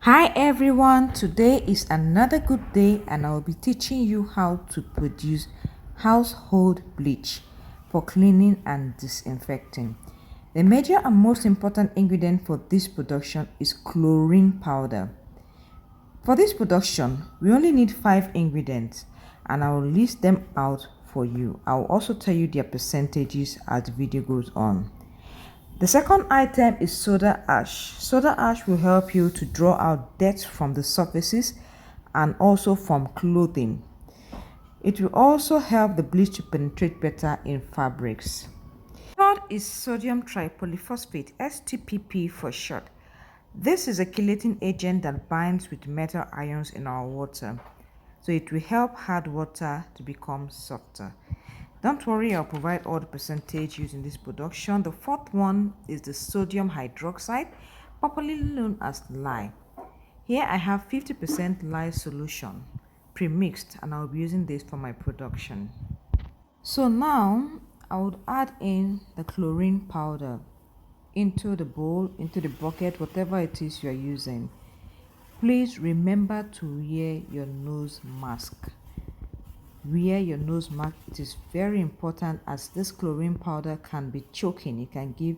Hi everyone, today is another good day and I'll be teaching you how to produce household bleach for cleaning and disinfecting. The major and most important ingredient for this production is chlorine powder. For this production, we only need 5 ingredients and I will list them out for you. I will also tell you their percentages as the video goes on. The second item is soda ash. Soda ash will help you to draw out dirt from the surfaces and also from clothing. It will also help the bleach to penetrate better in fabrics. Third is sodium tripolyphosphate, Sttp for short. This is a chelating agent that binds with metal ions in our water, so it will help hard water to become softer. Don't worry, I'll provide all the percentage used in this production. The fourth one is the sodium hydroxide, popularly known as lye. Here I have 50% lye solution pre-mixed and I'll be using this for my production. So now I would add in the chlorine powder into the bowl, into the bucket, whatever it is you are using. Please remember to wear your nose mask. Wear your nose mask. It is very important as this chlorine powder can be choking. It can give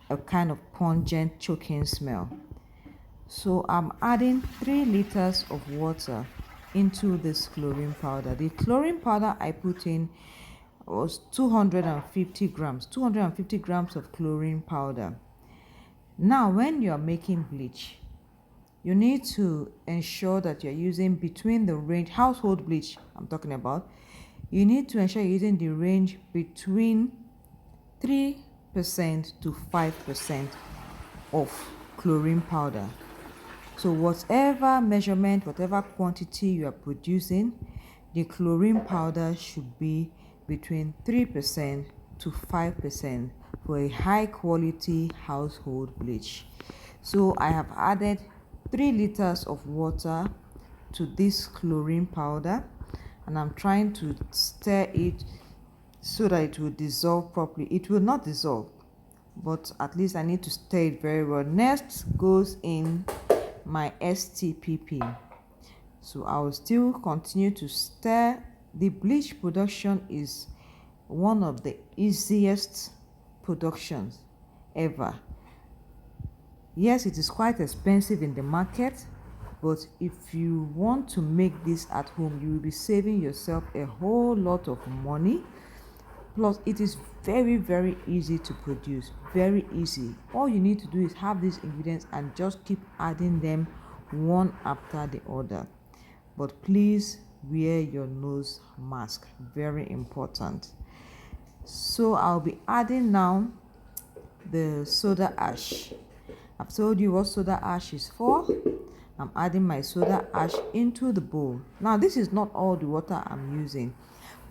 a kind of pungent choking smell. So I'm adding 3 liters of water into this chlorine powder. The chlorine powder I put in was 250 grams of chlorine powder. Now when you are making bleach, you need to ensure that you're using between the range, household bleach I'm talking about, you need to ensure you're using the range between 3% to 5% of chlorine powder. So whatever measurement, whatever quantity you are producing, the chlorine powder should be between 3% to 5% for a high quality household bleach. So I have added 3 liters of water to this chlorine powder and I'm trying to stir it so that it will dissolve properly. It will not dissolve, but at least I need to stir it very well. Next goes in my Sttp. So I will still continue to stir. The bleach production is one of the easiest productions ever. Yes, it is quite expensive in the market, but if you want to make this at home, you will be saving yourself a whole lot of money. Plus, it is very easy to produce, very easy. All you need to do is have these ingredients and just keep adding them one after the other. But please wear your nose mask, very important. So I'll be adding now the soda ash. I've told you what soda ash is for. I'm adding my soda ash into the bowl. Now this is not all the water I'm using.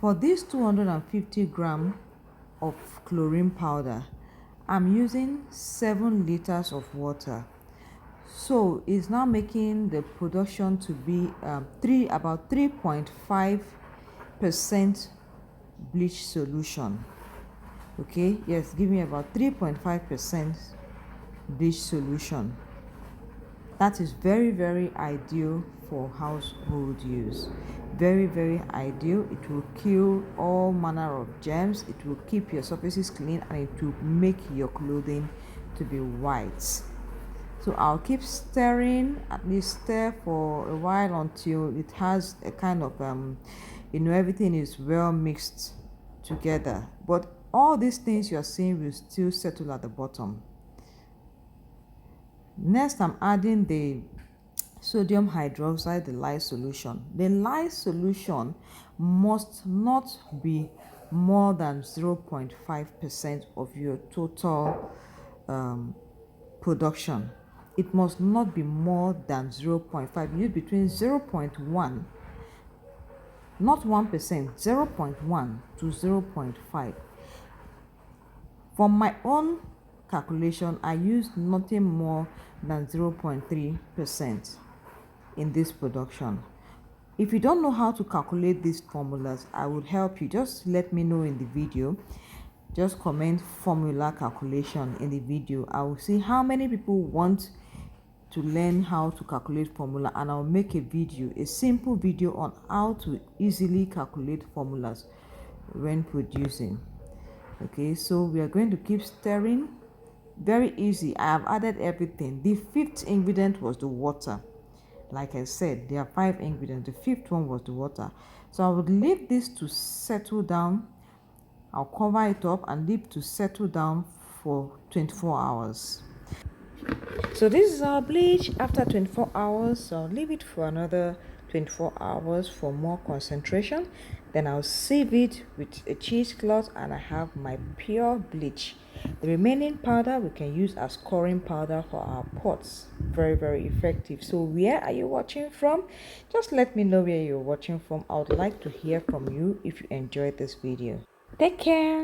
For this 250 grams of chlorine powder, I'm using 7 liters of water. So it's now making the production to be about 3.5% bleach solution. Okay, yes, give me about 3.5% bleach solution. That is very ideal for household use. Very ideal. It will kill all manner of germs. It will keep your surfaces clean and it will make your clothing to be white. So I'll keep stirring, at least stir for a while until it has a kind of everything is well mixed together. But all these things you are seeing will still settle at the bottom. Next, I'm adding the sodium hydroxide, the lye solution. The lye solution must not be more than 0.5% of your total production. It must not be more than 0.5. You use between 0.1, not 1%, 0.1 to 0.5. For my own calculation, I used nothing more than 0.3% in this production. If you don't know how to calculate these formulas, I would help you. Just let me know in the video. Just comment formula calculation in the video. I will see how many people want to learn how to calculate formula, and I'll make a simple video on how to easily calculate formulas when producing. Okay, so we are going to keep stirring. Very easy. I have added everything. The fifth ingredient was the water. Like I said, there are 5 ingredients. The fifth one was the water. So I would leave this to settle down. I'll cover it up and leave to settle down for 24 hours. So this is our bleach after 24 hours. So I'll leave it for another 24 hours for more concentration. Then I'll sieve it with a cheesecloth and I have my pure bleach. The remaining powder we can use as chlorine powder for our pots. Very, very effective. So where are you watching from? Just let me know where you're watching from. I would like to hear from you if you enjoyed this video. Take care.